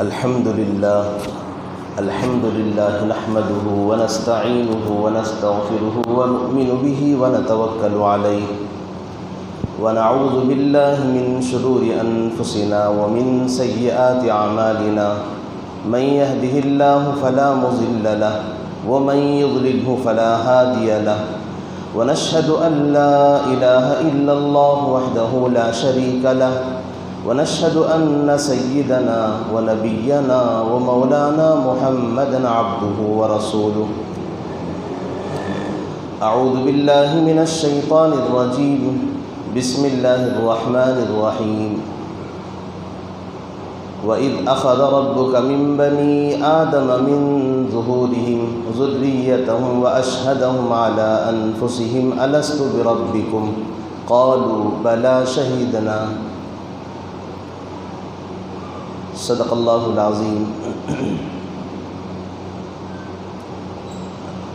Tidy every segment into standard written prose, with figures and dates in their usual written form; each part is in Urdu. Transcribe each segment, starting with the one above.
الحمد لله نحمده ونستعينه ونستغفره ونؤمن به ونتوكل عليه ونعوذ بالله من شرور أنفسنا ومن سيئات أعمالنا من يهده الله فلا مضل له ومن يضلله فلا هادي له ونشهد أن لا إله إلا الله وحده لا شريك له ونشهد أن سيدنا ونبينا ومولانا محمدا عبده ورسوله. أعوذ بالله من الشيطان الرجيم. بسم الله الرحمن الرحيم. وإذ أخذ ربك من بني آدم من ظهورهم ذريتهم وأشهدهم على أنفسهم ألست بربكم قالوا بلى شهدنا. صدق اللہ العظیم.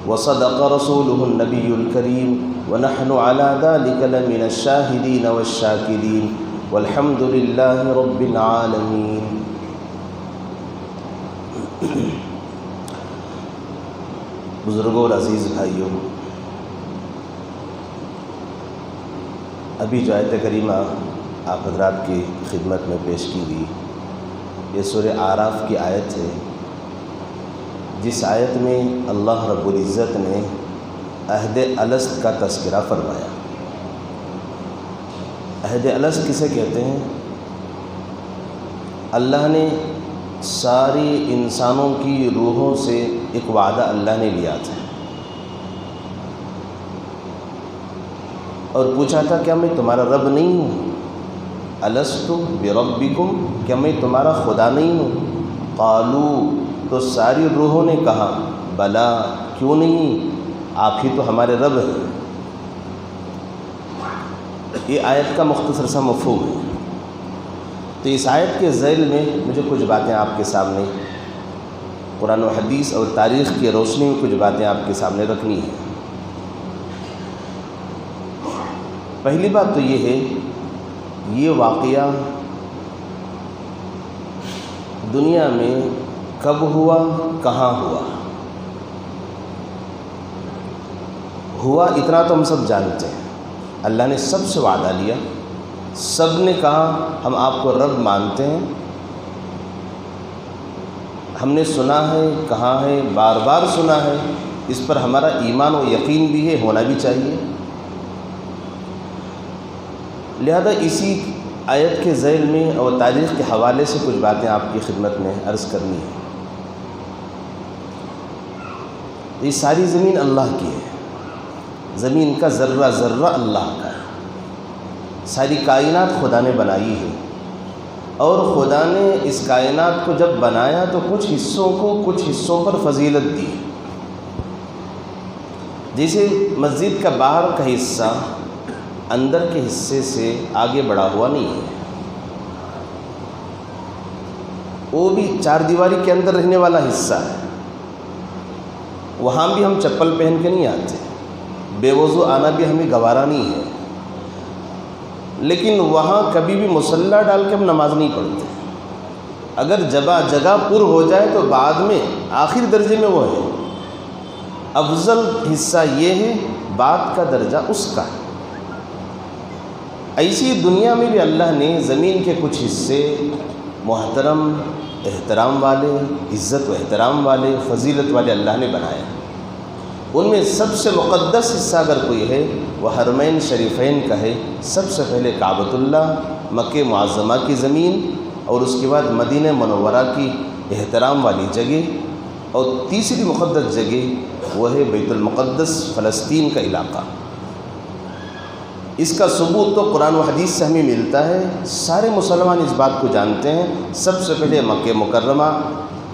وصدق رسوله النبی الکریم ونحن على ذلك لمن الشاہدین والشاکرین والحمد للہ رب العالمین. بزرگوں اور عزیز بھائیوں، ابھی جو آیت کریمہ آپ حضرات کی خدمت میں پیش کی گئی، یہ سورہ اعراف کی آیت ہے، جس آیت میں اللہ رب العزت نے عہد الست کا تذکرہ فرمایا. عہد الست کسے کہتے ہیں؟ اللہ نے ساری انسانوں کی روحوں سے ایک وعدہ اللہ نے لیا تھا اور پوچھا تھا کیا میں تمہارا رب نہیں ہوں؟ الست بربکم، کیا میں تمہارا خدا نہیں ہوں؟ قالو، تو ساری روحوں نے کہا بلا، کیوں نہیں، آپ ہی تو ہمارے رب ہیں. یہ آیت کا مختصر سا مفہوم ہے. تو اس آیت کے ذیل میں مجھے کچھ باتیں آپ کے سامنے قرآن و حدیث اور تاریخ کی روشنی میں کچھ باتیں آپ کے سامنے رکھنی ہیں. پہلی بات تو یہ ہے، یہ واقعہ دنیا میں کب ہوا، کہاں ہوا اتنا تو ہم سب جانتے ہیں. اللہ نے سب سے وعدہ لیا، سب نے کہا ہم آپ کو رب مانتے ہیں. ہم نے سنا ہے، کہاں ہے، بار بار سنا ہے، اس پر ہمارا ایمان و یقین بھی ہے، ہونا بھی چاہیے. لہذا اسی آیت کے ذیل میں اور تاریخ کے حوالے سے کچھ باتیں آپ کی خدمت میں عرض کرنی ہے. یہ ساری زمین اللہ کی ہے، زمین کا ذرہ ذرہ اللہ کا ہے. ساری کائنات خدا نے بنائی ہے، اور خدا نے اس کائنات کو جب بنایا تو کچھ حصوں کو کچھ حصوں پر فضیلت دی. جیسے مسجد کا باہر کا حصہ اندر کے حصے سے آگے بڑھا ہوا نہیں ہے، وہ بھی چار دیواری کے اندر رہنے والا حصہ ہے. وہاں بھی ہم چپل پہن کے نہیں آتے، بے وضو آنا بھی ہمیں گوارا نہیں ہے، لیکن وہاں کبھی بھی مصلی ڈال کے ہم نماز نہیں پڑھتے. اگر جگہ پر ہو جائے تو بعد میں آخر درجے میں وہ ہے، افضل حصہ یہ ہے، بعد کا درجہ اس کا ہے. ایسی دنیا میں بھی اللہ نے زمین کے کچھ حصے محترم، احترام والے، عزت و احترام والے، فضیلت والے اللہ نے بنائے. ان میں سب سے مقدس حصہ اگر کوئی ہے وہ حرمین شریفین کا ہے. سب سے پہلے کعبۃ اللہ، مکہ معظمہ کی زمین، اور اس کے بعد مدینہ منورہ کی احترام والی جگہ، اور تیسری مقدس جگہ وہ ہے بیت المقدس، فلسطین کا علاقہ. اس کا ثبوت تو قرآن و حدیث سے ہمیں ملتا ہے. سارے مسلمان اس بات کو جانتے ہیں، سب سے پہلے مکہ مکرمہ،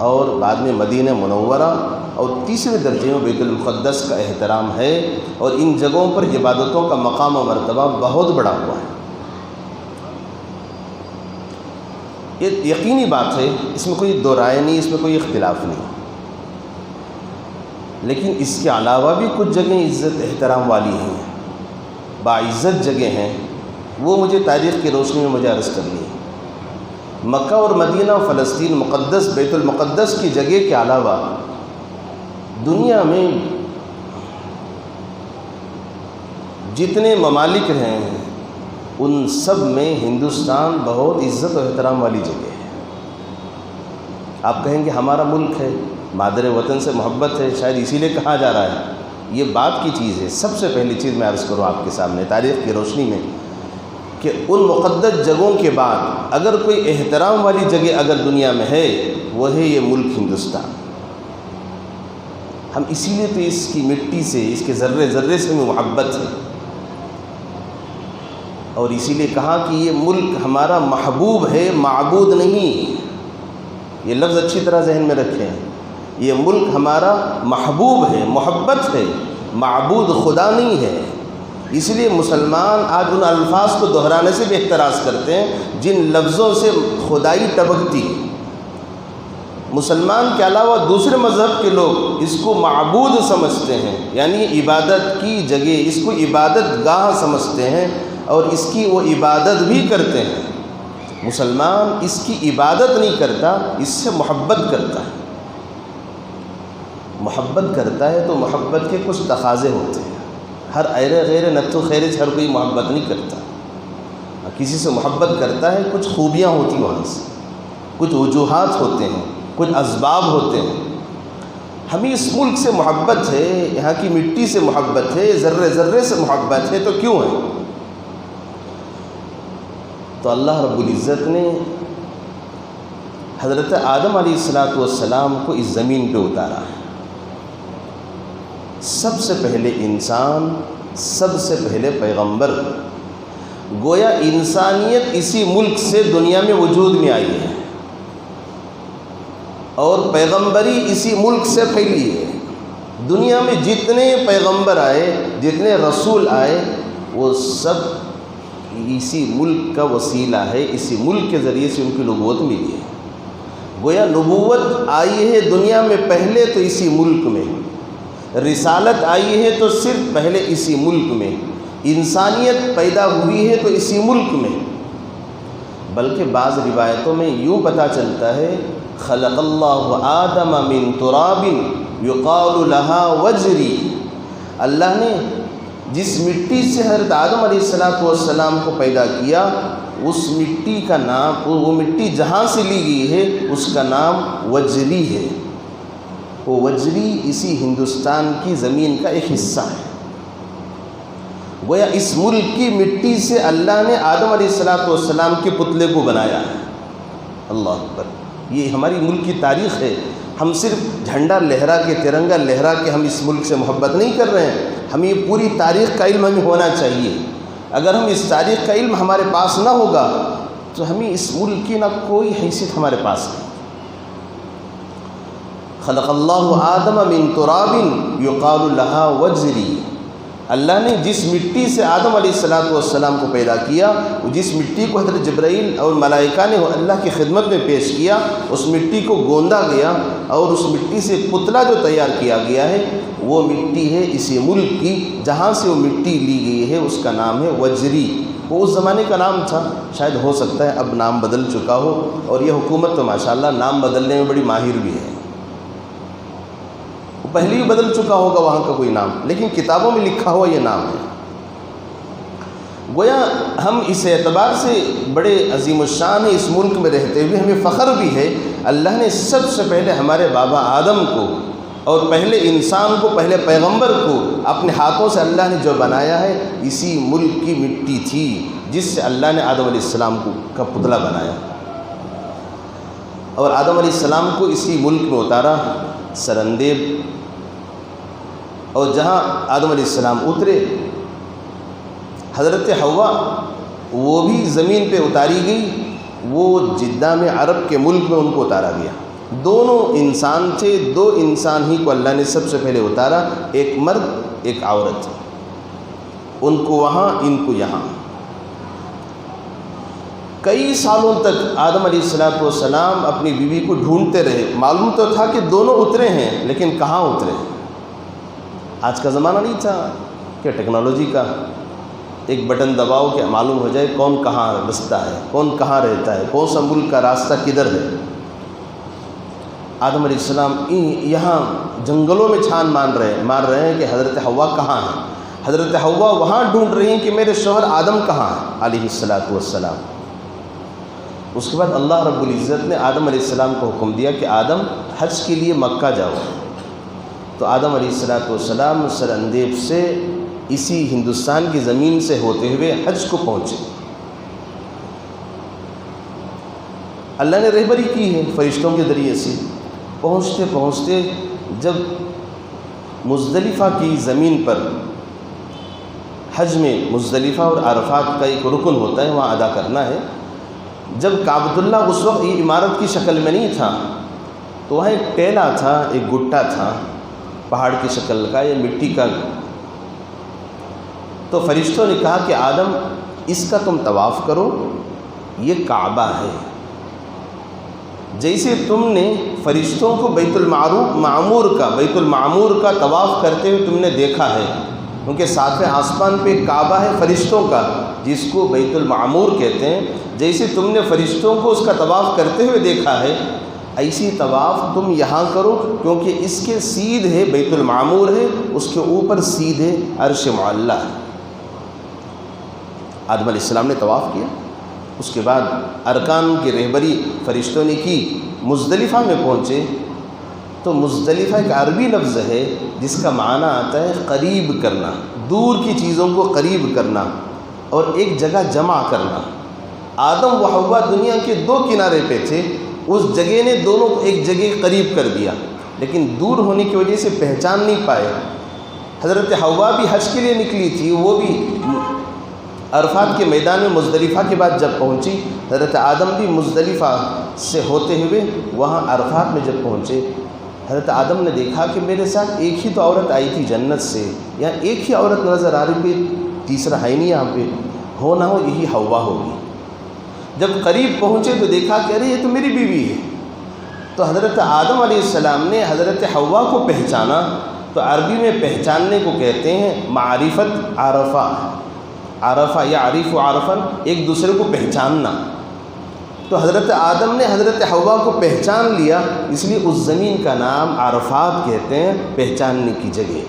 اور بعد میں مدینہ منورہ، اور تیسرے درجے میں بیت المقدس کا احترام ہے. اور ان جگہوں پر عبادتوں کا مقام و مرتبہ بہت بڑا ہوا ہے. یہ یقینی بات ہے، اس میں کوئی دو رائے نہیں، اس میں کوئی اختلاف نہیں. لیکن اس کے علاوہ بھی کچھ جگہیں عزت احترام والی ہیں، باعزت جگہ ہیں، وہ مجھے تاریخ کی روشنی میں مجھے عرض کرنی ہے. مکہ اور مدینہ فلسطین مقدس بیت المقدس کی جگہ کے علاوہ دنیا میں جتنے ممالک ہیں ان سب میں ہندوستان بہت عزت و احترام والی جگہ ہے۔ آپ کہیں گے ہمارا ملک ہے، مادر وطن سے محبت ہے، شاید اسی لیے کہا جا رہا ہے۔ یہ بات کی چیز ہے۔ سب سے پہلی چیز میں عرض کروں آپ کے سامنے تاریخ کی روشنی میں کہ ان مقدس جگہوں کے بعد اگر کوئی احترام والی جگہ اگر دنیا میں ہے وہ ہے یہ ملک ہندوستان۔ ہم اسی لیے تو اس کی مٹی سے، اس کے ذرے ذرے سے ہمیں محبت ہے، اور اسی لیے کہا کہ یہ ملک ہمارا محبوب ہے، معبود نہیں۔ یہ لفظ اچھی طرح ذہن میں رکھیں، یہ ملک ہمارا محبوب ہے، محبت ہے، معبود خدا نہیں ہے۔ اس لیے مسلمان آج ان الفاظ کو دہرانے سے بھی احتراز کرتے ہیں جن لفظوں سے خدائی ٹپکتی ہے۔ مسلمان کے علاوہ دوسرے مذہب کے لوگ اس کو معبود سمجھتے ہیں، یعنی عبادت کی جگہ، اس کو عبادت گاہ سمجھتے ہیں اور اس کی وہ عبادت بھی کرتے ہیں۔ مسلمان اس کی عبادت نہیں کرتا، اس سے محبت کرتا ہے۔ محبت کرتا ہے تو محبت کے کچھ تقاضے ہوتے ہیں۔ ہر ایرے غیر نتو خیر ہر کوئی محبت نہیں کرتا۔ کسی سے محبت کرتا ہے، کچھ خوبیاں ہوتی ہیں وہاں سے، کچھ وجوہات ہوتے ہیں، کچھ اسباب ہوتے ہیں۔ ہمیں اس ملک سے محبت ہے، یہاں کی مٹی سے محبت ہے، ذرے ذرے سے محبت ہے، تو کیوں ہے؟ تو اللہ رب العزت نے حضرت آدم علیہ السلام کو اس زمین پہ اتارا ہے۔ سب سے پہلے انسان، سب سے پہلے پیغمبر، گویا انسانیت اسی ملک سے دنیا میں وجود میں آئی ہے اور پیغمبری اسی ملک سے پھیلی ہے۔ دنیا میں جتنے پیغمبر آئے، جتنے رسول آئے، وہ سب اسی ملک کا وسیلہ ہے، اسی ملک کے ذریعے سے ان کی نبوت ملی ہے۔ گویا نبوت آئی ہے دنیا میں پہلے تو اسی ملک میں، رسالت آئی ہے تو صرف پہلے اسی ملک میں، انسانیت پیدا ہوئی ہے تو اسی ملک میں۔ بلکہ بعض روایتوں میں یوں پتہ چلتا ہے خلق اللہ آدم من تراب یقال لها وجری، اللہ نے جس مٹی سے حضرت آدم علیہ السلام کو پیدا کیا، اس مٹی کا نام، وہ مٹی جہاں سے لی گئی ہے اس کا نام وجری ہے۔ وہ وجری اسی ہندوستان کی زمین کا ایک حصہ ہے۔ گویا اس ملک کی مٹی سے اللہ نے آدم علیہ السلام کے پتلے کو بنایا ہے۔ اللہ اکبر! یہ ہماری ملک کی تاریخ ہے۔ ہم صرف جھنڈا لہرا کے، ترنگا لہرا کے ہم اس ملک سے محبت نہیں کر رہے ہیں، ہمیں پوری تاریخ کا علم ہمیں ہونا چاہیے۔ اگر ہم اس تاریخ کا علم ہمارے پاس نہ ہوگا تو ہمیں اس ملک کی نہ کوئی حیثیت ہمارے پاس نہیں۔ خلق اللہ آدم من تراب یقال لها وجری، اللہ نے جس مٹی سے آدم علیہ السلام کو پیدا کیا، جس مٹی کو حضرت جبرائیل اور ملائکہ نے اللہ کی خدمت میں پیش کیا، اس مٹی کو گوندا گیا اور اس مٹی سے پتلا جو تیار کیا گیا ہے وہ مٹی ہے اسی ملک کی، جہاں سے وہ مٹی لی گئی ہے اس کا نام ہے وجری۔ وہ اس زمانے کا نام تھا، شاید ہو سکتا ہے اب نام بدل چکا ہو، اور یہ حکومت تو ماشاءاللہ نام بدلنے میں بڑی ماہر بھی ہے۔ پہلے ہی بدل چکا ہوگا وہاں کا کوئی نام، لیکن کتابوں میں لکھا ہوا یہ نام ہے۔ گویا ہم اس اعتبار سے بڑے عظیم الشان ہیں، اس ملک میں رہتے ہوئے ہمیں فخر بھی ہے۔ اللہ نے سب سے پہلے ہمارے بابا آدم کو اور پہلے انسان کو، پہلے پیغمبر کو اپنے ہاتھوں سے اللہ نے جو بنایا ہے اسی ملک کی مٹی تھی جس سے اللہ نے آدم علیہ السلام کا پتلا بنایا، اور آدم علیہ السلام کو اسی ملک میں اتارا سرندیب، اور جہاں آدم علیہ السلام اترے حضرت حوا وہ بھی زمین پہ اتاری گئی، وہ جدہ میں عرب کے ملک میں ان کو اتارا گیا۔ دونوں انسان تھے، دو انسان ہی کو اللہ نے سب سے پہلے اتارا، ایک مرد ایک عورت، ان کو وہاں ان کو یہاں۔ کئی سالوں تک آدم علیہ السلام اپنی بیوی کو ڈھونڈتے رہے، معلوم تو تھا کہ دونوں اترے ہیں لیکن کہاں اترے۔ آج کا زمانہ نہیں تھا کہ ٹیکنالوجی کا، ایک بٹن دباؤ کہ معلوم ہو جائے کون کہاں بستا ہے، کون کہاں رہتا ہے، کون سا ملک کا راستہ کدھر ہے۔ آدم علیہ السلام یہاں جنگلوں میں چھان مار رہے ہیں کہ حضرت حوا کہاں ہیں، حضرت حوا وہاں ڈھونڈ رہی ہیں کہ میرے شوہر آدم کہاں ہے علیہ السلام۔ اس کے بعد اللہ رب العزت نے آدم علیہ السلام کو حکم دیا کہ آدم حج کے لیے مکہ جاؤ۔ تو آدم علیہ السلام سر اندیب سے اسی ہندوستان کی زمین سے ہوتے ہوئے حج کو پہنچے۔ اللہ نے رہبری کی ہے فرشتوں کے ذریعے سے۔ پہنچتے پہنچتے جب مزدلفہ کی زمین پر، حج میں مزدلفہ اور عرفات کا ایک رکن ہوتا ہے، وہاں ادا کرنا ہے۔ جب کعبۃ اللہ اس وقت یہ عمارت کی شکل میں نہیں تھا، تو وہاں ایک ٹیلا تھا، ایک گٹا تھا پہاڑ کی شکل کا یا مٹی کا۔ تو فرشتوں نے کہا کہ آدم اس کا تم طواف کرو، یہ کعبہ ہے۔ جیسے تم نے فرشتوں کو بیت المعمور کا طواف کرتے ہوئے تم نے دیکھا ہے، کیونکہ ساتویں آسمان پہ کعبہ ہے فرشتوں کا جس کو بیت المعمور کہتے ہیں، جیسے تم نے فرشتوں کو اس کا طواف کرتے ہوئے دیکھا ہے، ایسی طواف تم یہاں کرو، کیونکہ اس کے سیدھے بیت المعمور ہے، اس کے اوپر سیدھے عرش معلی ہے۔ آدم علیہ السلام نے طواف کیا۔ اس کے بعد ارکان کی رہبری فرشتوں نے کی، مزدلفہ میں پہنچے۔ تو مزدلفہ ایک عربی لفظ ہے جس کا معنی آتا ہے قریب کرنا، دور کی چیزوں کو قریب کرنا اور ایک جگہ جمع کرنا۔ آدم و حوا دنیا کے دو کنارے پہ تھے، اس جگہ نے دونوں کو ایک جگہ قریب کر دیا، لیکن دور ہونے کی وجہ سے پہچان نہیں پائے۔ حضرت حوا بھی حج کے لیے نکلی تھی، وہ بھی عرفات کے میدان میں مزدلفہ کے بعد جب پہنچی، حضرت آدم بھی مزدلفہ سے ہوتے ہوئے وہاں عرفات میں جب پہنچے، حضرت آدم نے دیکھا کہ میرے ساتھ ایک ہی تو عورت آئی تھی جنت سے، یہاں ایک ہی عورت نظر آ رہی، کوئی تیسرا ہے نہیں یہاں پہ، ہو نہ ہو یہی حوا ہوگی۔ جب قریب پہنچے تو دیکھا کہ ارے یہ تو میری بیوی ہے۔ تو حضرت آدم علیہ السلام نے حضرت حوا کو پہچانا۔ تو عربی میں پہچاننے کو کہتے ہیں معرفت عرفہ، عرفہ یا عریف و عرفن، ایک دوسرے کو پہچاننا۔ تو حضرت آدم نے حضرت حوا کو پہچان لیا، اس لیے اس زمین کا نام عرفات کہتے ہیں، پہچاننے کی جگہ۔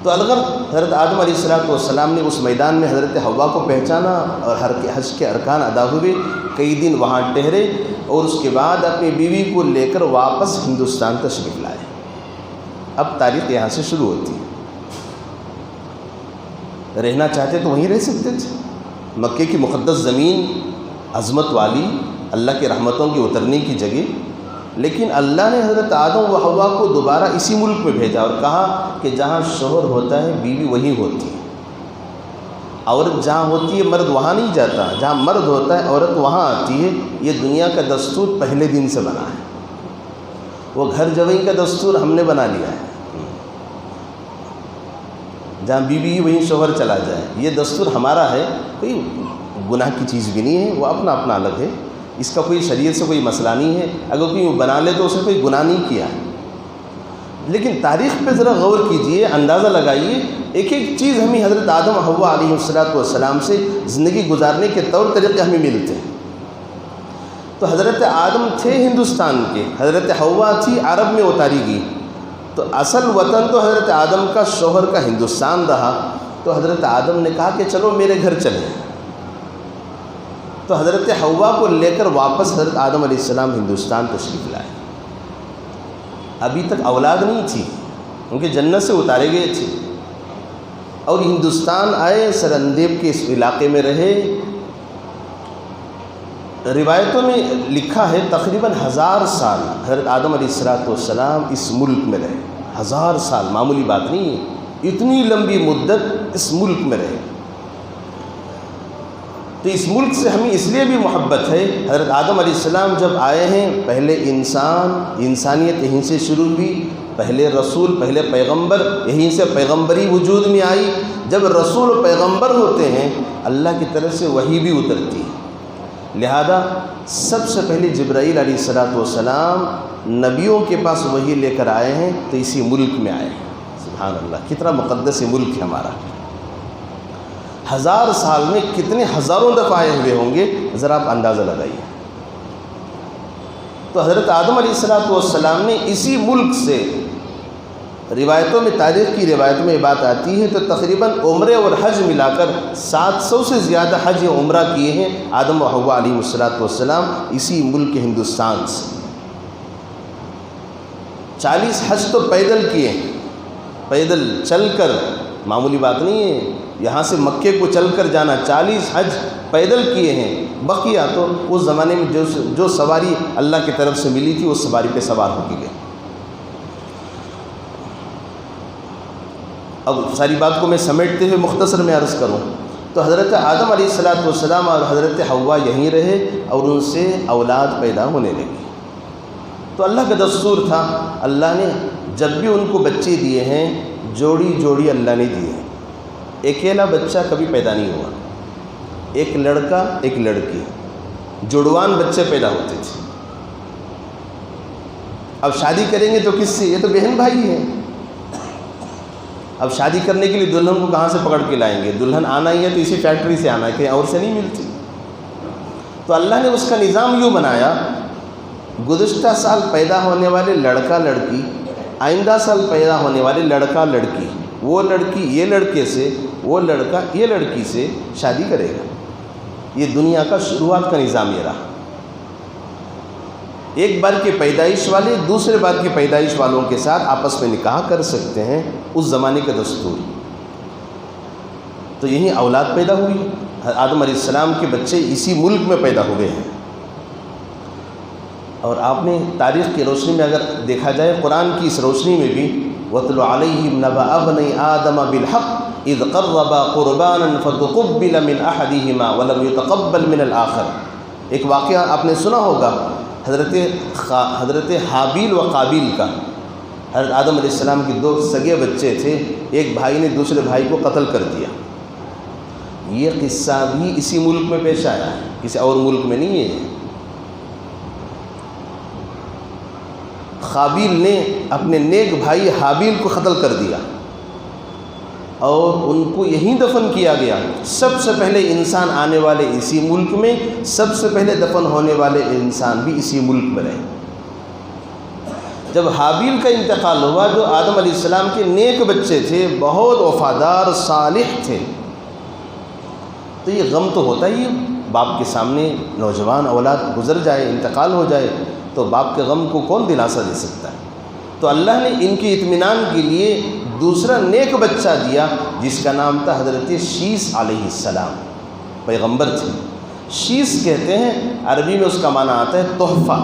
تو الغرض حضرت آدم علیہ السلام نے اس میدان میں حضرت حوا کو پہچانا اور حج کے ارکان ادا ہوئے، کئی دن وہاں ٹھہرے اور اس کے بعد اپنی بیوی کو لے کر واپس ہندوستان تشریف لائے۔ اب تاریخ یہاں سے شروع ہوتی ہے۔ رہنا چاہتے تو وہیں رہ سکتے تھے، مکے کی مقدس زمین، عظمت والی، اللہ کی رحمتوں کی اترنے کی جگہ، لیکن اللہ نے حضرت آدم و حوا کو دوبارہ اسی ملک میں بھیجا اور کہا کہ جہاں شوہر ہوتا ہے بیوی وہیں ہوتی ہے۔ عورت جہاں ہوتی ہے مرد وہاں نہیں جاتا، جہاں مرد ہوتا ہے عورت وہاں آتی ہے۔ یہ دنیا کا دستور پہلے دن سے بنا ہے، وہ گھر جوئی کا دستور ہم نے بنا لیا ہے، جہاں بیوی وہیں شوہر چلا جائے، یہ دستور ہمارا ہے، کوئی گناہ کی چیز بھی نہیں ہے، وہ اپنا اپنا الگ ہے، اس کا کوئی شریعت سے کوئی مسئلہ نہیں ہے، اگر کوئی وہ بنا لے تو اسے کوئی گناہ نہیں کیا۔ لیکن تاریخ پہ ذرا غور کیجئے، اندازہ لگائیے، ایک ایک چیز ہمیں حضرت آدم و حوا علیہ السلام سے زندگی گزارنے کے طور طریقے ہمیں ملتے ہیں۔ تو حضرت آدم تھے ہندوستان کے، حضرت حوا تھی عرب میں اتاری گئی، تو اصل وطن تو حضرت آدم کا شوہر کا ہندوستان رہا۔ تو حضرت آدم نے کہا کہ چلو میرے گھر چلیں، تو حضرت حوا کو لے کر واپس حضرت آدم علیہ السلام ہندوستان تشریف لائے۔ ابھی تک اولاد نہیں تھی، کیونکہ جنت سے اتارے گئے تھے، اور ہندوستان آئے، سر اندیب کے اس علاقے میں رہے۔ روایتوں میں لکھا ہے تقریباً 1000 سال حضرت آدم علیہ السلام اس ملک میں رہے۔ 1000 سال معمولی بات نہیں ہے، اتنی لمبی مدت اس ملک میں رہے۔ تو اس ملک سے ہمیں اس لیے بھی محبت ہے، حضرت آدم علیہ السلام جب آئے ہیں، پہلے انسانیت یہیں سے شروع ہوئی، پہلے رسول، پہلے پیغمبر، یہیں سے پیغمبری وجود میں آئی۔ جب رسول و پیغمبر ہوتے ہیں اللہ کی طرف سے وحی بھی اترتی ہے، لہذا سب سے پہلے جبرائیل علیہ السلام نبیوں کے پاس وحی لے کر آئے ہیں، تو اسی ملک میں آئے ہیں۔ سبحان اللہ، کتنا مقدس ملک ہے ہمارا۔ 1000 سال میں کتنے ہزاروں دفعہ آئے ہوئے ہوں گے، ذرا آپ اندازہ لگائیے۔ تو حضرت آدم علیہ السلام نے اسی ملک سے، روایتوں میں، تاریخ کی روایتوں میں یہ بات آتی ہے تو تقریباً عمرے اور حج ملا کر 700 سے زیادہ حج یا عمرہ کیے ہیں آدم و حوا علیہ السلام اسی ملک ہندوستان سے۔ 40 حج تو پیدل کیے ہیں، پیدل چل کر، معمولی بات نہیں ہے، یہاں سے مکے کو چل کر جانا، 40 حج پیدل کیے ہیں۔ بقیہ تو اس زمانے میں جو سواری اللہ کی طرف سے ملی تھی اس سواری پہ سوار ہو کے گئے۔ اب ساری بات کو میں سمیٹتے ہوئے مختصر میں عرض کروں تو حضرت آدم علیہ السلام اور حضرت حوا یہیں رہے اور ان سے اولاد پیدا ہونے لگی۔ تو اللہ کا دستور تھا، اللہ نے جب بھی ان کو بچے دیے ہیں جوڑی جوڑی اللہ نے دیے ہیں، اکیلا بچہ کبھی پیدا نہیں ہوا، ایک لڑکا ایک لڑکی، جڑوان بچے پیدا ہوتے تھے۔ اب شادی کریں گے تو کس سے؟ یہ تو بہن بھائی ہیں۔ اب شادی کرنے کے لیے دلہن کو کہاں سے پکڑ کے لائیں گے؟ دلہن آنا ہی ہے تو اسی فیکٹری سے آنا ہے، کہیں اور سے نہیں ملتی۔ تو اللہ نے اس کا نظام یوں بنایا، گزشتہ سال پیدا ہونے والے لڑکا لڑکی، آئندہ سال پیدا ہونے والے لڑکا لڑکی، وہ لڑکی یہ لڑکے سے، وہ لڑکا یہ لڑکی سے شادی کرے گا۔ یہ دنیا کا شروعات کا نظام یہ رہا۔ ایک بار کی پیدائش والے دوسرے بار کی پیدائش والوں کے ساتھ آپس میں نکاح کر سکتے ہیں، اس زمانے کا دستور۔ تو یہی اولاد پیدا ہوئی، آدم علیہ السلام کے بچے اسی ملک میں پیدا ہوئے ہیں۔ اور آپ نے تاریخ کی روشنی میں اگر دیکھا جائے، قرآن کی اس روشنی میں بھی وَاتْلُ عَلَيْهِمْ نَبَأَ ابْنَيْ آدَمَ بِالْحَقِّ إِذْ قَرَّبَا قُرْبَانًا فَتُقُبِّلَ مِنْ أَحَدِهِمَا وَلَمْ يُتَقَبَّلْ مِنَ الْآخَرِ۔ ایک واقعہ آپ نے سنا ہوگا حضرت حابیل و قابیل کا۔ حضرت آدم علیہ السلام کے 2 سگے بچے تھے، ایک بھائی نے دوسرے بھائی کو قتل کر دیا۔ یہ قصہ بھی اسی ملک میں پیش آیا ہے، کسی اور ملک میں نہیں ہے۔ قابیل نے اپنے نیک بھائی حابیل کو قتل کر دیا اور ان کو یہیں دفن کیا گیا۔ سب سے پہلے انسان آنے والے اسی ملک میں، سب سے پہلے دفن ہونے والے انسان بھی اسی ملک میں رہے۔ جب حابیل کا انتقال ہوا، جو آدم علیہ السلام کے نیک بچے تھے، بہت وفادار صالح تھے، تو یہ غم تو ہوتا ہی، باپ کے سامنے نوجوان اولاد گزر جائے، انتقال ہو جائے، تو باپ کے غم کو کون دلاسا دے سکتا ہے؟ تو اللہ نے ان کے اطمینان کے لیے دوسرا نیک بچہ دیا، جس کا نام تھا حضرت شیس علیہ السلام، پیغمبر تھے۔ شیس کہتے ہیں، عربی میں اس کا معنی آتا ہے تحفہ،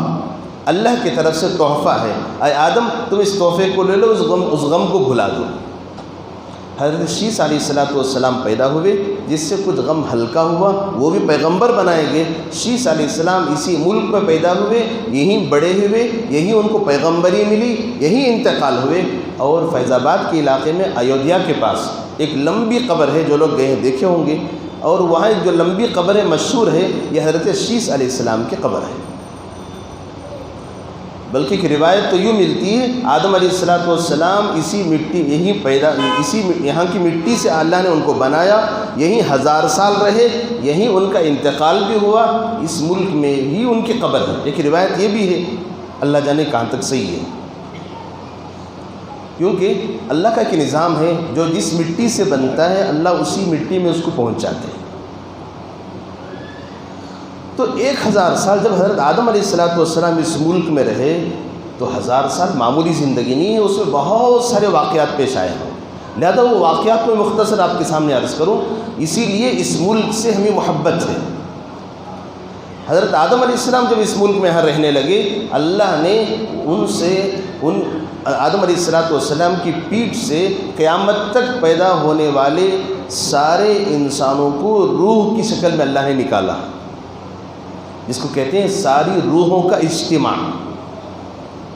اللہ کی طرف سے تحفہ ہے، اے آدم تم اس تحفے کو لے لو، اس غم کو بھلا دو۔ حضرت شیس علیہ السلام پیدا ہوئے، جس سے کچھ غم ہلکا ہوا، وہ بھی پیغمبر بنائے گئے۔ شیس علیہ السلام اسی ملک میں پیدا ہوئے، یہیں بڑے ہوئے، یہیں ان کو پیغمبری ملی، یہیں انتقال ہوئے۔ اور فیض آباد کے علاقے میں ایودھیا کے پاس ایک لمبی قبر ہے، جو لوگ گئے ہیں دیکھے ہوں گے، اور وہاں جو لمبی قبر ہے مشہور ہے، یہ حضرت شیس علیہ السلام کی قبر ہے۔ بلکہ ایک روایت تو یوں ملتی ہے، آدم علیہ السلام اسی مٹی یہاں کی مٹی سے اللہ نے ان کو بنایا، یہیں 1000 سال رہے، یہیں ان کا انتقال بھی ہوا، اس ملک میں ہی ان کی قبر ہے۔ ایک روایت یہ بھی ہے، اللہ جانے کہاں تک صحیح ہے، کیونکہ اللہ کا ایک نظام ہے، جو جس مٹی سے بنتا ہے اللہ اسی مٹی میں اس کو پہنچاتے ہیں۔ تو 1000 سال جب حضرت آدم علیہ السلام اس ملک میں رہے، تو 1000 سال معمولی زندگی نہیں ہے، اس میں بہت سارے واقعات پیش آئے ہیں، لہذا وہ واقعات میں مختصر آپ کے سامنے عرض کروں، اسی لیے اس ملک سے ہمیں محبت ہے۔ حضرت آدم علیہ السلام جب اس ملک میں یہاں رہنے لگے، اللہ نے آدم علیہ السلام کی پیٹھ سے قیامت تک پیدا ہونے والے سارے انسانوں کو روح کی شکل میں اللہ نے نکالا، جس کو کہتے ہیں ساری روحوں کا اجتماع۔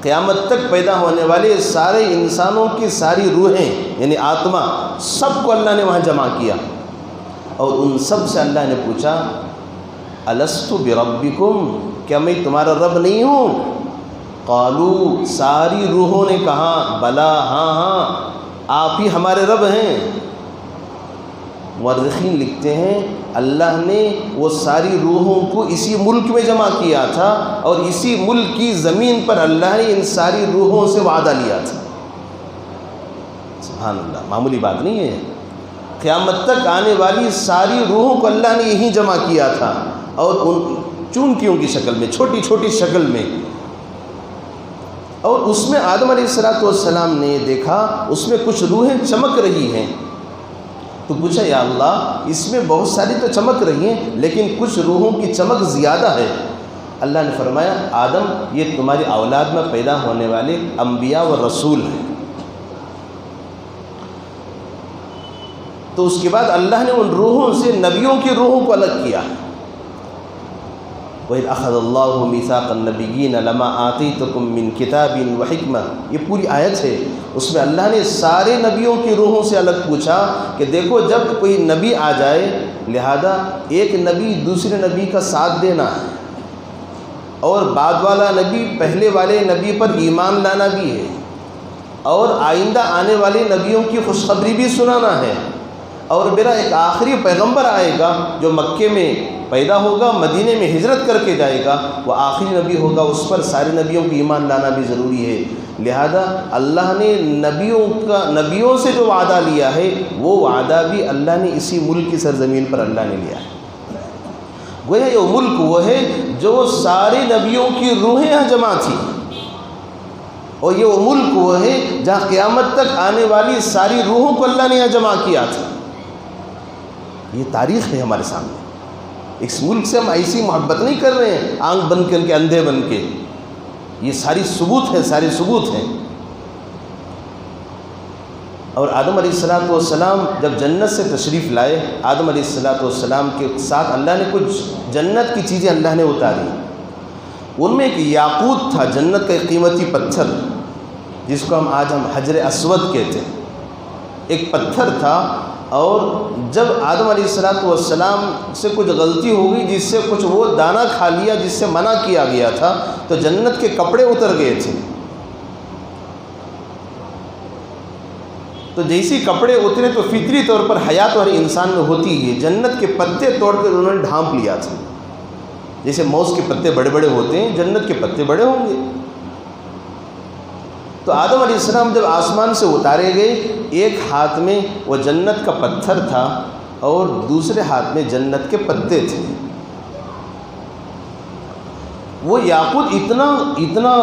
قیامت تک پیدا ہونے والے سارے انسانوں کی ساری روحیں یعنی آتما، سب کو اللہ نے وہاں جمع کیا، اور ان سب سے اللہ نے پوچھا الستُ بربکم، کیا میں تمہارا رب نہیں ہوں؟ قالوا، ساری روحوں نے کہا بلا، ہاں ہاں آپ ہی ہمارے رب ہیں۔ مورخین لکھتے ہیں اللہ نے وہ ساری روحوں کو اسی ملک میں جمع کیا تھا، اور اسی ملک کی زمین پر اللہ نے ان ساری روحوں سے وعدہ لیا تھا۔ سبحان اللہ، معمولی بات نہیں ہے۔ قیامت تک آنے والی ساری روحوں کو اللہ نے یہیں جمع کیا تھا، اور ان چونٹیوں کی شکل میں، چھوٹی چھوٹی شکل میں، اور اس میں آدم علیہ السلام نے دیکھا اس میں کچھ روحیں چمک رہی ہیں، تو پوچھا یا اللہ اس میں بہت ساری تو چمک رہی ہیں لیکن کچھ روحوں کی چمک زیادہ ہے۔ اللہ نے فرمایا آدم یہ تمہاری اولاد میں پیدا ہونے والے انبیاء و رسول ہیں۔ تو اس کے بعد اللہ نے ان روحوں سے نبیوں کی روحوں کو الگ کیا۔ وَإِذْ أَخَذَ اللَّهُ مِيثَاقَ النَّبِيِّينَ لَمَا آتَيْتُكُم مِّن كِتَابٍ وَحِكْمَةٍ، یہ پوری آیت ہے، اس میں اللہ نے سارے نبیوں کی روحوں سے الگ پوچھا کہ دیکھو جب کوئی نبی آ جائے، لہذا ایک نبی دوسرے نبی کا ساتھ دینا ہے، اور بعد والا نبی پہلے والے نبی پر ایمان لانا بھی ہے، اور آئندہ آنے والے نبیوں کی خوشخبری بھی سنانا ہے، اور میرا ایک آخری پیغمبر آئے گا جو مکے میں پیدا ہوگا، مدینے میں ہجرت کر کے جائے گا، وہ آخری نبی ہوگا، اس پر سارے نبیوں کو ایمان لانا بھی ضروری ہے۔ لہذا اللہ نے نبیوں سے جو وعدہ لیا ہے وہ وعدہ بھی اللہ نے اسی ملک کی سرزمین پر اللہ نے لیا ہے۔ گویا یہ ملک وہ ہے جو سارے نبیوں کی روحیں یہاں جمع تھی، اور یہ وہ ملک وہ ہے جہاں قیامت تک آنے والی ساری روحوں کو اللہ نے یہاں جمع کیا تھا۔ یہ تاریخ ہے ہمارے سامنے۔ اس ملک سے ہم ایسی محبت نہیں کر رہے ہیں آنکھ بند کر کے، اندھے بن کے، یہ ساری ثبوت ہے، سارے ثبوت ہیں۔ اور آدم علیہ السلام جب جنت سے تشریف لائے، آدم علیہ السلام کے ساتھ اللہ نے کچھ جنت کی چیزیں اللہ نے اتاری۔ ان میں ایک یاقوت تھا، جنت کا ایک قیمتی پتھر جس کو آج ہم حجر اسود کہتے ہیں، ایک پتھر تھا۔ اور جب آدم علیہ السلام سے کچھ غلطی ہو گئی، جس سے کچھ وہ دانہ کھا لیا جس سے منع کیا گیا تھا، تو جنت کے کپڑے اتر گئے تھے۔ تو جیسی کپڑے اترے تو فطری طور پر حیات ہر انسان میں ہوتی ہے، جنت کے پتے توڑ کر انہوں نے ڈھانپ لیا تھا۔ جیسے موز کے پتے بڑے بڑے ہوتے ہیں، جنت کے پتے بڑے ہوں گے۔ تو آدم علیہ السلام جب آسمان سے اتارے گئے، ایک ہاتھ میں وہ جنت کا پتھر تھا اور دوسرے ہاتھ میں جنت کے پتے تھے۔ وہ یاقوت اتنا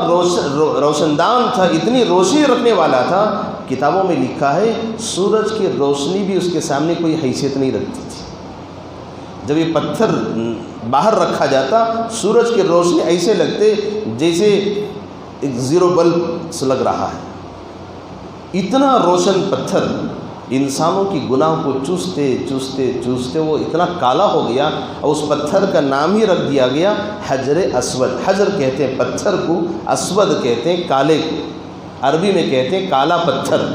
روشندان تھا، اتنی روشنی رکھنے والا تھا، کتابوں میں لکھا ہے سورج کی روشنی بھی اس کے سامنے کوئی حیثیت نہیں رکھتی تھی۔ جب یہ پتھر باہر رکھا جاتا، سورج کی روشنی ایسے لگتے جیسے ایک زیرو بلب سے لگ رہا ہے۔ اتنا روشن پتھر انسانوں کی گناہ کو چوستے چوستے چوستے وہ اتنا کالا ہو گیا، اور اس پتھر کا نام ہی رکھ دیا گیا حجر اسود۔ حجر کہتے ہیں پتھر کو، اسود کہتے ہیں کالے کو، عربی میں کہتے ہیں کالا پتھر۔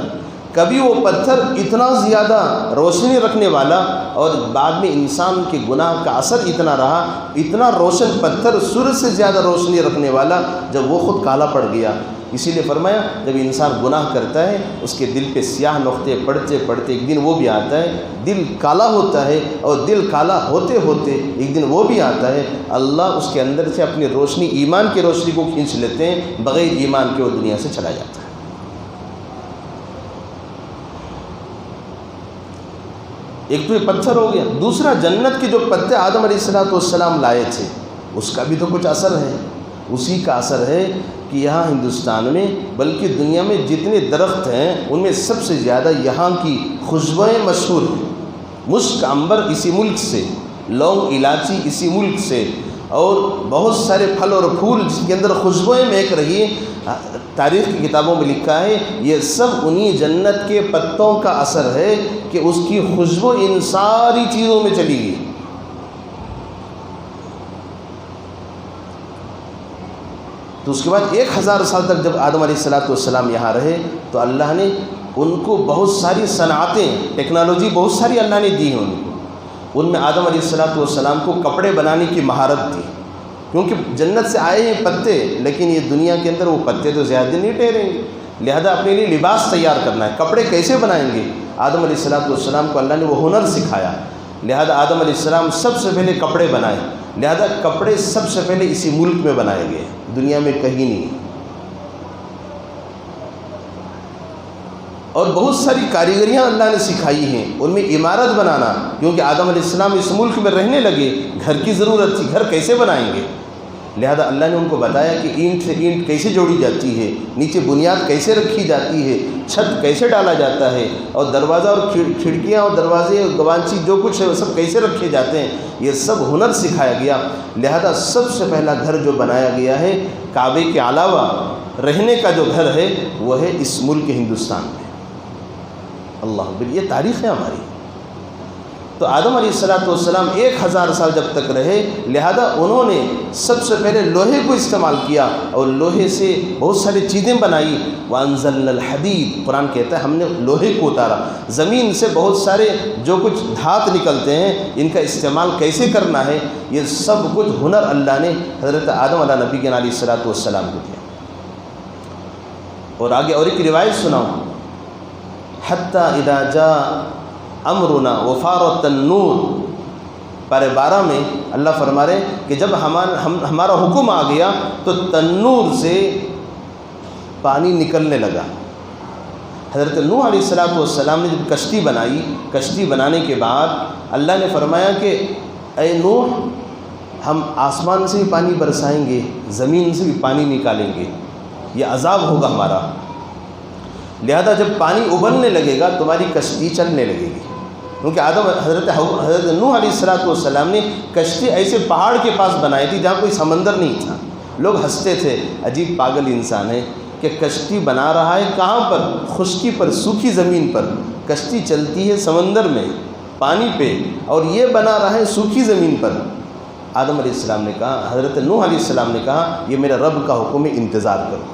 کبھی وہ پتھر اتنا زیادہ روشنی رکھنے والا، اور بعد میں انسان کے گناہ کا اثر اتنا رہا، اتنا روشن پتھر سورج سے زیادہ روشنی رکھنے والا، جب وہ خود کالا پڑ گیا۔ اسی لیے فرمایا جب انسان گناہ کرتا ہے اس کے دل پہ سیاہ نقطے پڑتے پڑتے ایک دن وہ بھی آتا ہے، دل کالا ہوتا ہے، اور دل کالا ہوتے ہوتے ایک دن وہ بھی آتا ہے، اللہ اس کے اندر سے اپنی روشنی، ایمان کی روشنی کو کھینچ لیتے ہیں، بغیر ایمان کے وہ دنیا سے چلا جاتا ہے۔ ایک تو یہ پتھر ہو گیا، دوسرا جنت کے جو پتے آدم علیہ السلام لائے تھے اس کا بھی تو کچھ اثر ہے۔ اسی کا اثر ہے کہ یہاں ہندوستان میں بلکہ دنیا میں جتنے درخت ہیں ان میں سب سے زیادہ یہاں کی خوشبوئیں مشہور ہیں۔ مشک عنبر اسی ملک سے، لونگ الائچی اسی ملک سے، اور بہت سارے پھل اور پھول جس کے اندر خوشبوئیں مہک رہی ہیں۔ تاریخ کی کتابوں میں لکھا ہے یہ سب انہی جنت کے پتوں کا اثر ہے کہ اس کی خوشبو ان ساری چیزوں میں چلی گئی۔ تو اس کے بعد 1000 سال تک جب آدم علیہ السلام یہاں رہے تو اللہ نے ان کو بہت ساری صنعتیں، ٹیکنالوجی بہت ساری اللہ نے دی ہیں ان کو۔ ان میں آدم علیہ السلام کو کپڑے بنانے کی مہارت تھی، کیونکہ جنت سے آئے ہیں پتے، لیکن یہ دنیا کے اندر وہ پتے تو زیادہ نہیں ٹھہریں گے، لہذا اپنے لیے لباس تیار کرنا ہے۔ کپڑے کیسے بنائیں گے؟ آدم علیہ السلام کو اللہ نے وہ ہنر سکھایا، لہذا آدم علیہ السلام سب سے پہلے کپڑے بنائے، لہذا کپڑے سب سے پہلے اسی ملک میں بنائے گئے، دنیا میں کہیں نہیں۔ اور بہت ساری کاریگریاں اللہ نے سکھائی ہیں، ان میں عمارت بنانا، کیونکہ آدم علیہ السلام اس ملک میں رہنے لگے، گھر کی ضرورت تھی، گھر کیسے بنائیں گے، لہذا اللہ نے ان کو بتایا کہ اینٹ سے اینٹ کیسے جوڑی جاتی ہے، نیچے بنیاد کیسے رکھی جاتی ہے، چھت کیسے ڈالا جاتا ہے، اور دروازہ اور کھڑکیاں اور دروازے اور گوانچی جو کچھ ہے وہ سب کیسے رکھے جاتے ہیں، یہ سب ہنر سکھایا گیا۔ لہذا سب سے پہلا گھر جو بنایا گیا ہے کعبے کے علاوہ رہنے کا جو گھر ہے وہ ہے اس ملک ہندوستان میں۔ اللہ اکبر، یہ تاریخ ہے ہماری۔ تو آدم علیہ السلام 1000 سال جب تک رہے، لہذا انہوں نے سب سے پہلے لوہے کو استعمال کیا اور لوہے سے بہت ساری چیزیں بنائی۔ وَأَنزَلْنَا الْحَدِيدَ، قرآن کہتا ہے ہم نے لوہے کو اتارا، زمین سے بہت سارے جو کچھ دھات نکلتے ہیں ان کا استعمال کیسے کرنا ہے، یہ سب کچھ ہنر اللہ نے حضرت آدم علیہ نبی علیہ السلام کو دیا۔ اور آگے اور ایک روایت سناؤں، حتیٰ اذا جاء امرنا وفار التنور، پارے 12 میں اللہ فرما رہے کہ جب ہمارا حکم آ گیا تو تنور سے پانی نکلنے لگا۔ حضرت نوح علیہ السلام نے جب کشتی بنائی، کشتی بنانے کے بعد اللہ نے فرمایا کہ اے نوح، ہم آسمان سے بھی پانی برسائیں گے، زمین سے بھی پانی نکالیں گے، یہ عذاب ہوگا ہمارا، لہذا جب پانی ابلنے لگے گا تمہاری کشتی چلنے لگے گی۔ کیونکہ حضرت نوح علیہ السلام نے کشتی ایسے پہاڑ کے پاس بنائی تھی جہاں کوئی سمندر نہیں تھا، لوگ ہنستے تھے، عجیب پاگل انسان ہے کہ کشتی بنا رہا ہے کہاں پر، خشکی پر، سوکھی زمین پر، کشتی چلتی ہے سمندر میں پانی پہ، اور یہ بنا رہا ہے سوکھی زمین پر۔ آدم علیہ السلام نے کہا، حضرت نوح علیہ السلام نے کہا یہ میرا رب کا حکم ہے، انتظار کرو۔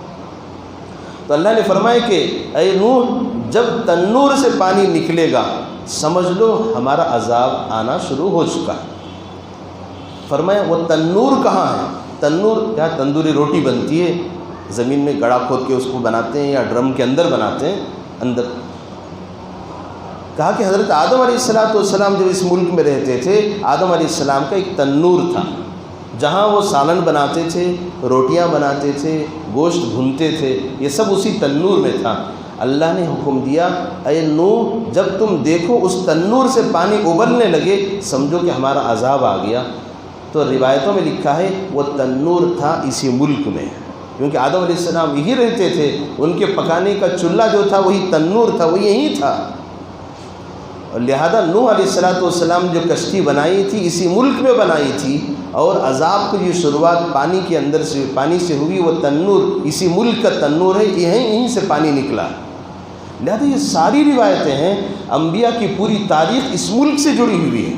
تو اللہ نے فرمایا کہ اے نوح، جب تنور سے پانی نکلے گا سمجھ لو ہمارا عذاب آنا شروع ہو چکا ہے۔ فرمایا وہ تنور کہاں ہے؟ تنور کیا تندوری روٹی بنتی ہے، زمین میں گڑھا کھود کے اس کو بناتے ہیں یا ڈرم کے اندر بناتے ہیں اندر۔ کہا کہ حضرت آدم علیہ السلام جب اس ملک میں رہتے تھے، آدم علیہ السلام کا ایک تنور تھا جہاں وہ سالن بناتے تھے، روٹیاں بناتے تھے، گوشت بھونتے تھے، یہ سب اسی تنور میں تھا۔ اللہ نے حکم دیا اے نوح، جب تم دیکھو اس تنور سے پانی ابلنے لگے سمجھو کہ ہمارا عذاب آ گیا۔ تو روایتوں میں لکھا ہے وہ تنور تھا اسی ملک میں، کیونکہ آدم علیہ السلام یہی رہتے تھے، ان کے پکانے کا چولہا جو تھا وہی تنور تھا، وہ یہی تھا۔ اور لہذا نوح علیہ السلام جو کشتی بنائی تھی اسی ملک میں بنائی تھی، اور عذاب کی جو شروعات پانی کے اندر سے پانی سے ہوئی، وہ تنور اسی ملک کا تنور ہے، یہیں سے پانی نکلا۔ لہذا یہ ساری روایتیں ہیں، انبیاء کی پوری تاریخ اس ملک سے جڑی ہوئی ہے،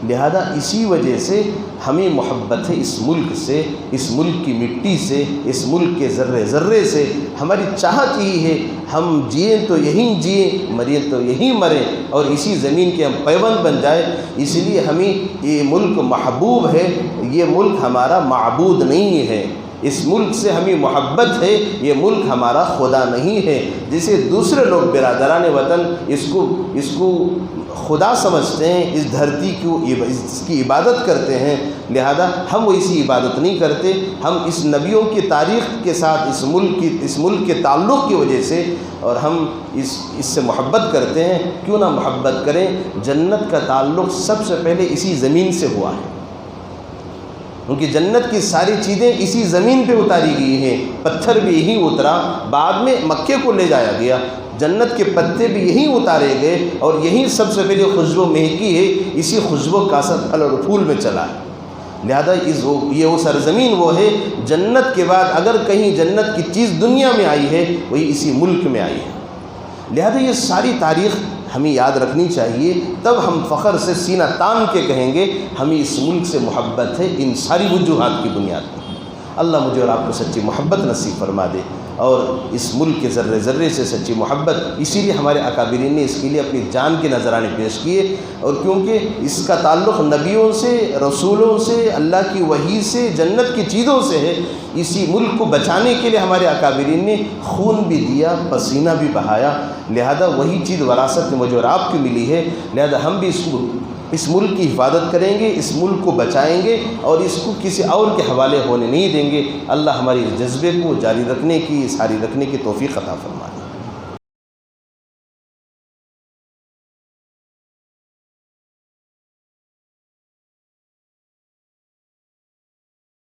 لہذا اسی وجہ سے ہمیں محبت ہے اس ملک سے، اس ملک کی مٹی سے، اس ملک کے ذرے ذرے سے۔ ہماری چاہت یہی ہے ہم جئیں تو یہیں جئیں، مریں تو یہیں مریں، اور اسی زمین کے ہم پیوند بن جائے۔ اس لیے ہمیں یہ ملک محبوب ہے، یہ ملک ہمارا معبود نہیں ہے، اس ملک سے ہمیں محبت ہے، یہ ملک ہمارا خدا نہیں ہے۔ جسے دوسرے لوگ برادران وطن اس کو خدا سمجھتے ہیں، اس دھرتی کو اس کی عبادت کرتے ہیں، لہذا ہم وہ اسی عبادت نہیں کرتے۔ ہم اس نبیوں کی تاریخ کے ساتھ اس ملک کے تعلق کی وجہ سے، اور ہم اس سے محبت کرتے ہیں۔ کیوں نہ محبت کریں، جنت کا تعلق سب سے پہلے اسی زمین سے ہوا ہے، کیونکہ جنت کی ساری چیزیں اسی زمین پہ اتاری گئی ہیں، پتھر بھی یہیں اترا، بعد میں مکے کو لے جایا گیا، جنت کے پتے بھی یہیں اتارے گئے، اور یہیں سب سے پہلے خوشبو مہکی ہے، اسی خوشبو کا اثر پھل اور پھول میں چلا ہے۔ لہذا یہ وہ سرزمین وہ ہے، جنت کے بعد اگر کہیں جنت کی چیز دنیا میں آئی ہے وہی اسی ملک میں آئی ہے۔ لہذا یہ ساری تاریخ ہمیں یاد رکھنی چاہیے، تب ہم فخر سے سینہ تان کے کہیں گے ہمیں اس ملک سے محبت ہے، ان ساری وجوہات کی بنیاد پر۔ اللہ مجھے اور آپ کو سچی محبت نصیب فرما دے۔ اور اس ملک کے ذرے ذرے سے سچی محبت، اسی لیے ہمارے اکابرین نے اس کے لیے اپنی جان کے نذرانے پیش کیے، اور کیونکہ اس کا تعلق نبیوں سے، رسولوں سے، اللہ کی وحی سے، جنت کی چیزوں سے ہے، اسی ملک کو بچانے کے لیے ہمارے اکابرین نے خون بھی دیا، پسینہ بھی بہایا، لہذا وہی چیز وراثت میں مجھے اور آپ کی ملی ہے، لہذا ہم بھی اس ملک کی حفاظت کریں گے، اس ملک کو بچائیں گے اور اس کو کسی اور کے حوالے ہونے نہیں دیں گے۔ اللہ ہماری اس جذبے کو جاری رکھنے کی، ساری رکھنے کی توفیق عطا فرمائے۔